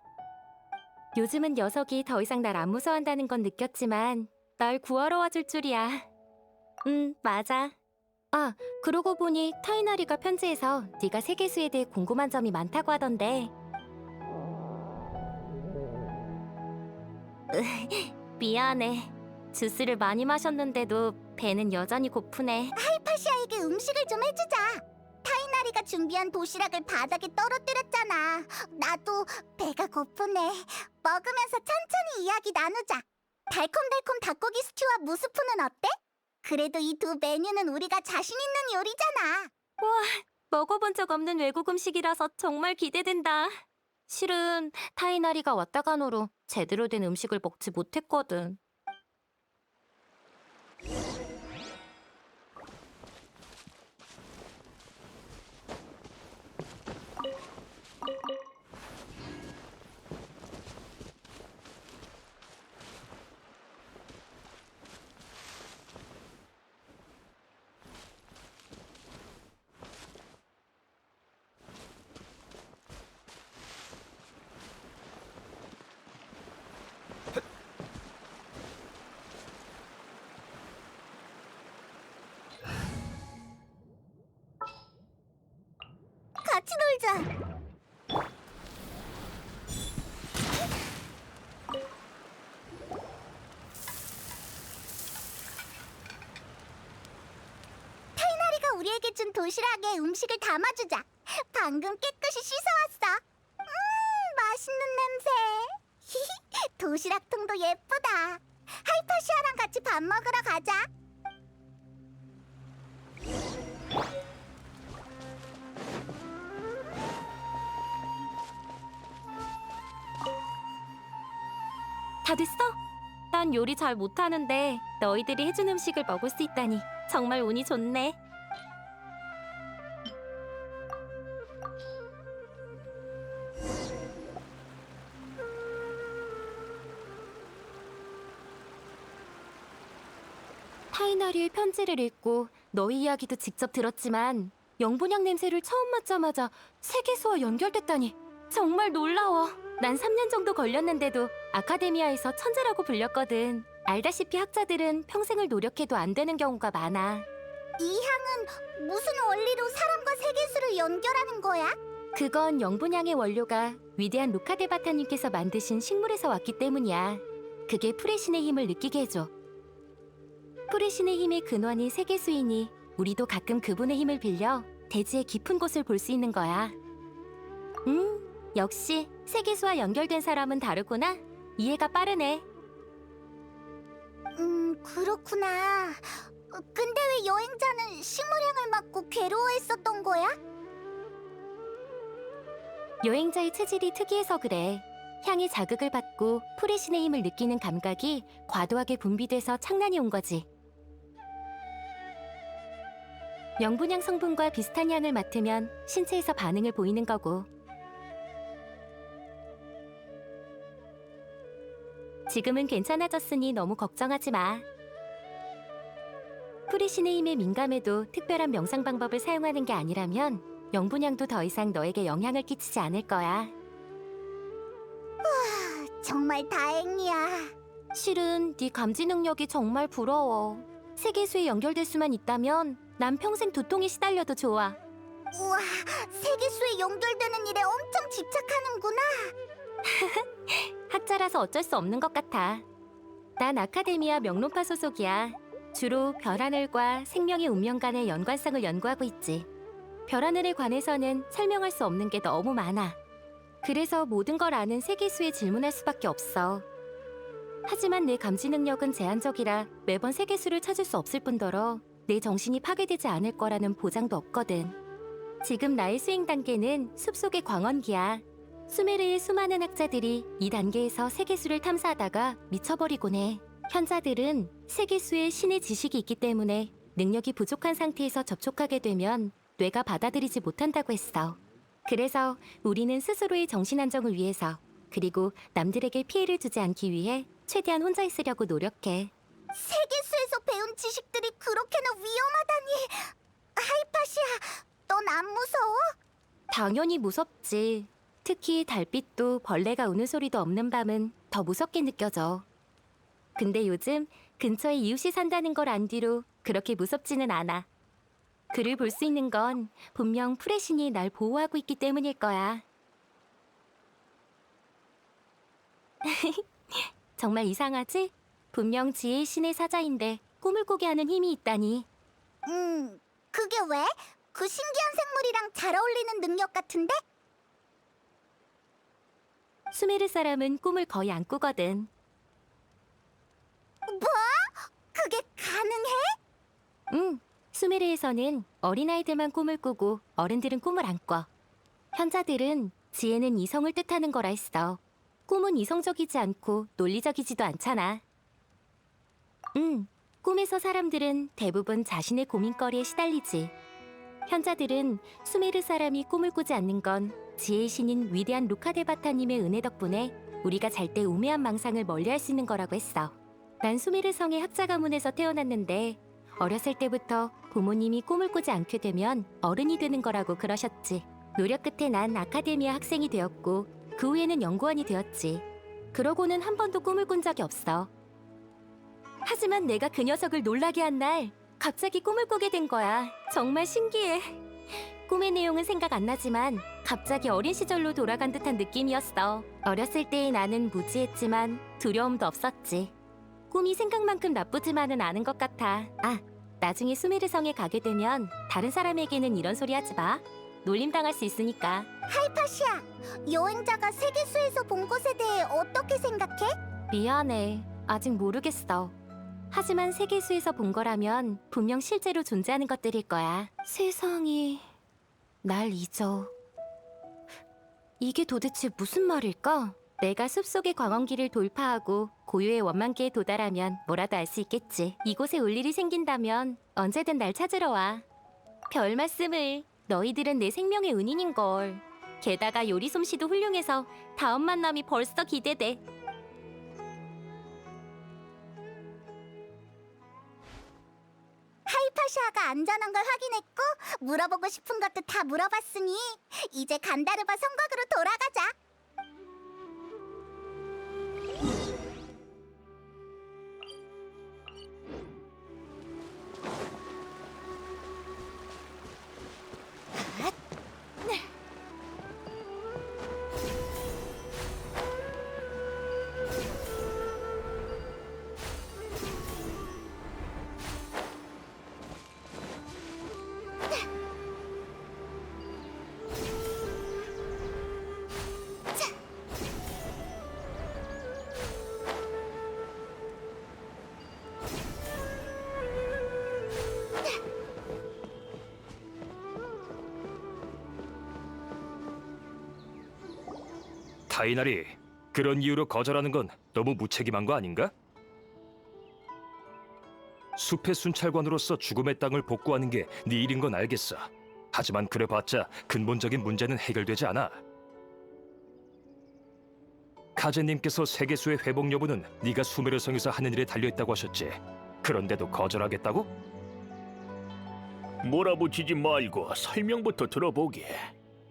요즘은 녀석이 더 이상 날 안 무서워한다는 건 느꼈지만 날 구하러 와줄 줄이야. 맞아. 아, 그러고 보니 타이나리가 편지에서 네가 세계수에 대해 궁금한 점이 많다고 하던데. 미안해. 주스를 많이 마셨는데도 배는 여전히 고프네. 하이파시아에게 음식을 좀 해주자. 타이나리가 준비한 도시락을 바닥에 떨어뜨렸잖아. 나도 배가 고프네. 먹으면서 천천히 이야기 나누자. 달콤달콤 닭고기 스튜와 무스프는 어때? 그래도 이 두 메뉴는 우리가 자신 있는 요리잖아. 먹어본 적 없는 외국 음식이라서 정말 기대된다. 실은 타이나리가 왔다 간 후로 제대로 된 음식을 먹지 못했거든. 같이 놀자. 타이나리가 우리에게 준 도시락에 음식을 담아주자. 방금 깨끗이 씻어왔어. 맛있는 냄새. 도시락통도 예쁘다. 하이파시아랑 같이 밥 먹으러 가자. 다 됐어? 난 요리 잘 못하는데 너희들이 해준 음식을 먹을 수 있다니 정말 운이 좋네. 타이나리의 편지를 읽고 너희 이야기도 직접 들었지만 영분향 냄새를 처음 맡자마자 세계수와 연결됐다니 정말 놀라워. 난 3년 정도 걸렸는데도 아카데미아에서 천재라고 불렸거든. 알다시피 학자들은 평생을 노력해도 안 되는 경우가 많아. 이 향은 무슨 원리로 사람과 세계수를 연결하는 거야? 그건 영분향의 원료가 위대한 루카데바타님께서 만드신 식물에서 왔기 때문이야. 그게 풀의 신의 힘을 느끼게 해줘. 풀의 신의 힘의 근원이 세계수이니 우리도 가끔 그분의 힘을 빌려 대지의 깊은 곳을 볼 수 있는 거야. 역시 세계수와 연결된 사람은 다르구나. 이해가 빠르네. 그렇구나. 근데 왜 여행자는 식물향을 맡고 괴로워했었던 거야? 여행자의 체질이 특이해서 그래. 향의 자극을 받고 풀의 신의 힘을 느끼는 감각이 과도하게 분비돼서 창난이 온 거지. 영분향 성분과 비슷한 향을 맡으면 신체에서 반응을 보이는 거고. 지금은 괜찮아졌으니 너무 걱정하지 마. 풀의 신의 힘에 민감해도 특별한 명상 방법을 사용하는 게 아니라면 영분향도 더 이상 너에게 영향을 끼치지 않을 거야. 정말 다행이야. 실은 네 감지 능력이 정말 부러워. 세계수에 연결될 수만 있다면 난 평생 두통에 시달려도 좋아. 우와, 세계수에 연결되는 일에 엄청 집착하는구나. 학자라서 어쩔 수 없는 것 같아. 난 아카데미아 명론파 소속이야. 주로 별하늘과 생명의 운명 간의 연관성을 연구하고 있지. 별하늘에 관해서는 설명할 수 없는 게 너무 많아. 그래서 모든 걸 아는 세계수에 질문할 수밖에 없어. 하지만 내 감지 능력은 제한적이라 매번 세계수를 찾을 수 없을 뿐더러 내 정신이 파괴되지 않을 거라는 보장도 없거든. 지금 나의 수행 단계는 숲속의 광원기야. 수메르의 수많은 학자들이 이 단계에서 세계수를 탐사하다가 미쳐버리곤 해. 현자들은 세계수에 신의 지식이 있기 때문에 능력이 부족한 상태에서 접촉하게 되면 뇌가 받아들이지 못한다고 했어. 그래서 우리는 스스로의 정신 안정을 위해서 그리고 남들에게 피해를 주지 않기 위해 최대한 혼자 있으려고 노력해. 세계수에서 배운 지식들이 그렇게나 위험하다니. 하이파시아, 넌 안 무서워? 당연히 무섭지. 특히 달빛도 벌레가 우는 소리도 없는 밤은 더 무섭게 느껴져. 근데 요즘 근처에 이웃이 산다는 걸 안 뒤로 그렇게 무섭지는 않아. 그를 볼 수 있는 건 분명 풀의 신이 날 보호하고 있기 때문일 거야. 정말 이상하지? 분명 지혜의 신의 사자인데 꿈을 꾸게 하는 힘이 있다니. 그게 왜? 그 신기한 생물이랑 잘 어울리는 능력 같은데? 수메르 사람은 꿈을 거의 안 꾸거든. 뭐? 그게 가능해? 응, 수메르에서는 어린아이들만 꿈을 꾸고 어른들은 꿈을 안 꿔. 현자들은 지혜는 이성을 뜻하는 거라 했어. 꿈은 이성적이지 않고 논리적이지도 않잖아. 꿈에서 사람들은 대부분 자신의 고민거리에 시달리지. 현자들은 수메르 사람이 꿈을 꾸지 않는 건 지혜의 신인 위대한 루카데바타님의 은혜 덕분에 우리가 잘 때 우매한 망상을 멀리할 수 있는 거라고 했어. 난 수메르 성의 학자 가문에서 태어났는데 어렸을 때부터 부모님이 꿈을 꾸지 않게 되면 어른이 되는 거라고 그러셨지. 노력 끝에 난 아카데미아 학생이 되었고 그 후에는 연구원이 되었지. 그러고는 한 번도 꿈을 꾼 적이 없어. 하지만 내가 그 녀석을 놀라게 한 날 갑자기 꿈을 꾸게 된 거야. 정말 신기해. 꿈의 내용은 생각 안 나지만 갑자기 어린 시절로 돌아간 듯한 느낌이었어. 어렸을 때의 나는 무지했지만 두려움도 없었지. 꿈이 생각만큼 나쁘지만은 않은 것 같아. 아, 나중에 수메르 성에 가게 되면 다른 사람에게는 이런 소리 하지 마. 놀림당할 수 있으니까. 하이파시아, 여행자가 세계수에서 본 것에 대해 어떻게 생각해? 미안해. 아직 모르겠어. 하지만 세계수에서 본 거라면 분명 실제로 존재하는 것들일 거야. 세상이 날 잊어. 이게 도대체 무슨 말일까? 내가 숲속의 광원길을 돌파하고 고유의 원만기에 도달하면 뭐라도 알 수 있겠지. 이곳에 올 일이 생긴다면 언제든 날 찾으러 와. 별 말씀을. 너희들은 내 생명의 은인인걸. 게다가 요리 솜씨도 훌륭해서 다음 만남이 벌써 기대돼. 하이파시아가 안전한 걸 확인했고 물어보고 싶은 것도 다 물어봤으니 이제 간다르바 성곽으로 돌아가자. 타이나리, 그런 이유로 거절하는 건 너무 무책임한 거 아닌가? 숲의 순찰관으로서 죽음의 땅을 복구하는 게 네 일인 건 알겠어. 하지만 그래봤자 근본적인 문제는 해결되지 않아. 카제님께서 세계수의 회복 여부는 네가 수메르 성에서 하는 일에 달려있다고 하셨지. 그런데도 거절하겠다고? 몰아붙이지 말고 설명부터 들어보게.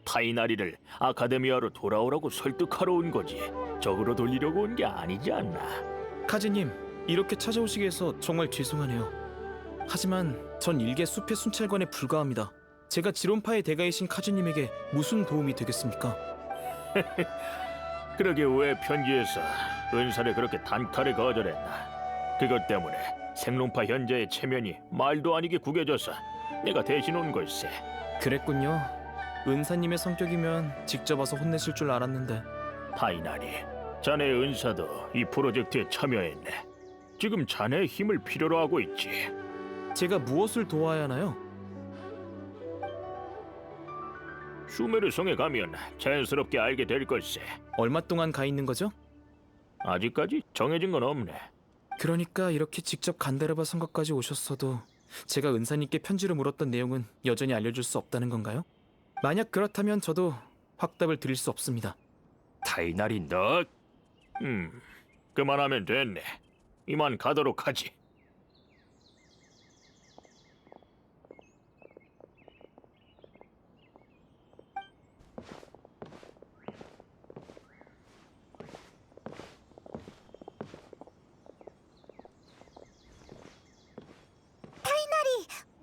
타이나리를 아카데미아로 돌아오라고 설득하러 온 거지. 적으로 돌리려고 온 게 아니지 않나? 카즈님, 이렇게 찾아오시게 해서 정말 죄송하네요. 하지만 전 일개 숲의 순찰관에 불과합니다. 제가 지론파의 대가이신 카즈님에게 무슨 도움이 되겠습니까? 그러게 왜 편지에서 은사를 그렇게 단칼에 거절했나? 그것 때문에 생롱파 현자의 체면이 말도 아니게 구겨져서 내가 대신 온 걸세. 그랬군요. 은사님의 성격이면 직접 와서 혼내실 줄 알았는데. 타이나리, 자네 은사도 이 프로젝트에 참여했네. 지금 자네의 힘을 필요로 하고 있지. 제가 무엇을 도와야 하나요? 수메르 성에 가면 자연스럽게 알게 될 걸세. 얼마 동안 가 있는 거죠? 아직까지 정해진 건 없네. 그러니까 이렇게 직접 간다르바 성곽까지 오셨어도 제가 은사님께 편지로 물었던 내용은 여전히 알려줄 수 없다는 건가요? 만약 그렇다면 저도 확답을 드릴 수 없습니다. 타이나리 너... 그만하면 됐네. 이만 가도록 하지.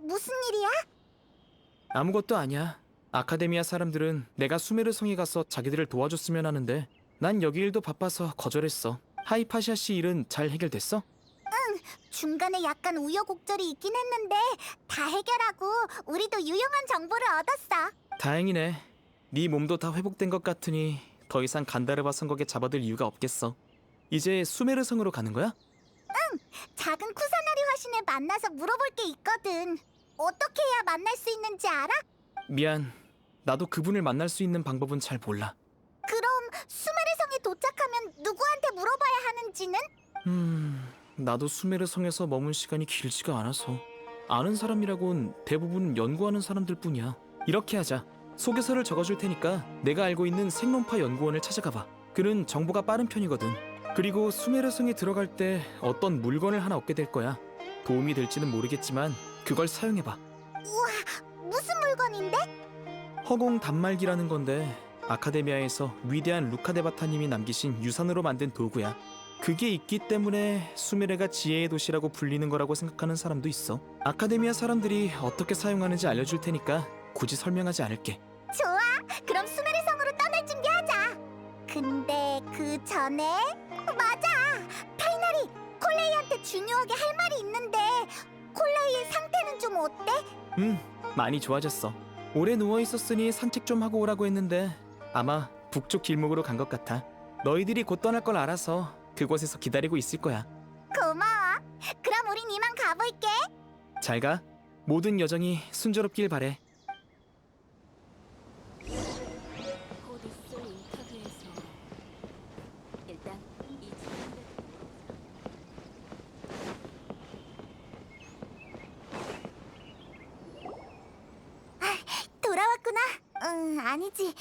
무슨 일이야? 아무것도 아니야. 아카데미아 사람들은 내가 수메르 성에 가서 자기들을 도와줬으면 하는데 난 여기 일도 바빠서 거절했어. 하이파시아 씨 일은 잘 해결됐어? 중간에 약간 우여곡절이 있긴 했는데 다 해결하고 우리도 유용한 정보를 얻었어. 다행이네. 네 몸도 다 회복된 것 같으니 더 이상 간다르바 성곽에 잡아들 이유가 없겠어. 이제 수메르 성으로 가는 거야? 작은 쿠사나리 화신을 만나서 물어볼 게 있거든. 어떻게 해야 만날 수 있는지 알아? 미안. 나도 그분을 만날 수 있는 방법은 잘 몰라. 그럼 수메르 성에 도착하면 누구한테 물어봐야 하는지는? 나도 수메르 성에서 머문 시간이 길지가 않아서 아는 사람이라곤 대부분 연구하는 사람들 뿐이야. 이렇게 하자. 소개서를 적어줄 테니까 내가 알고 있는 생론파 연구원을 찾아가봐. 그는 정보가 빠른 편이거든. 그리고 수메르 성에 들어갈 때 어떤 물건을 하나 얻게 될 거야. 도움이 될지는 모르겠지만 그걸 사용해봐. 무슨 물건인데? 허공 단말기라는 건데 아카데미아에서 위대한 루카데바타님이 남기신 유산으로 만든 도구야. 그게 있기 때문에 수메르가 지혜의 도시라고 불리는 거라고 생각하는 사람도 있어. 아카데미아 사람들이 어떻게 사용하는지 알려줄 테니까 굳이 설명하지 않을게. 좋아. 그럼 수메르 성으로 떠날 준비하자. 근데 그 전에 맞아. 타이나리, 콜레이한테 중요하게 할 말이 있는데 콜레이의 상태는 좀 어때? 많이 좋아졌어. 오래 누워 있었으니 산책 좀 하고 오라고 했는데 아마 북쪽 길목으로 간 것 같아. 너희들이 곧 떠날 걸 알아서 그곳에서 기다리고 있을 거야. 고마워. 그럼 우린 이만 가볼게. 잘 가. 모든 여정이 순조롭길 바래. 곧 있을 인터뷰에서 일단 이 질문들 돌아왔구나. 아니지.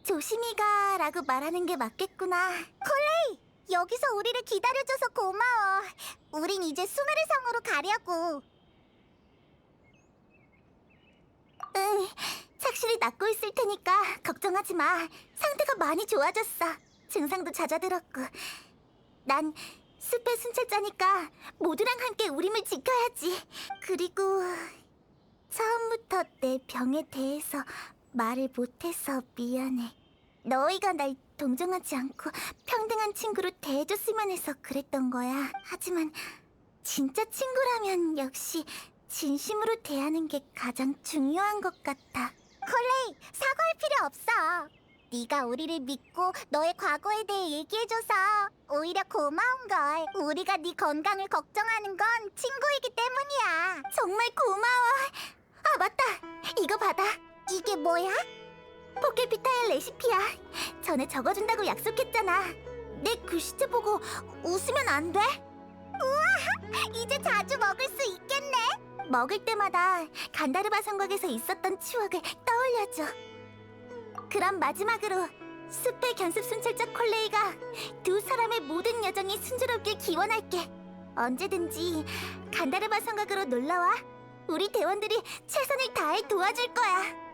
조심히 가라고 말하는 게 맞겠구나. 콜레이, 여기서 우리를 기다려줘서 고마워. 우린 이제 수메르 성으로 가려고. 응, 착실히 낫고 있을 테니까 걱정하지 마. 상태가 많이 좋아졌어. 증상도 잦아들었고. 난 숲의 순찰자니까 모두랑 함께 우림을 지켜야지. 그리고 처음부터 내 병에 대해서 말을 못해서 미안해. 너희가 날 동정하지 않고 평등한 친구로 대해줬으면 해서 그랬던 거야. 하지만 진짜 친구라면 역시 진심으로 대하는 게 가장 중요한 것 같아. 콜레이, 사과할 필요 없어. 네가 우리를 믿고 너의 과거에 대해 얘기해줘서 오히려 고마운 걸. 우리가 네 건강을 걱정하는 건 친구이기 때문이야. 정말 고마워. 아, 맞다. 이거 받아. 이게 뭐야? 포켓피타의 레시피야. 전에 적어준다고 약속했잖아. 내 글씨체 보고 웃으면 안 돼? 우와, 이제 자주 먹을 수 있겠네. 먹을 때마다 간다르바 성곽에서 있었던 추억을 떠올려줘. 그럼 마지막으로 숲의 견습 순찰자 콜레이가 두 사람의 모든 여정이 순조롭길 기원할게. 언제든지 간다르바 성곽으로 놀러와. 우리 대원들이 최선을 다해 도와줄 거야.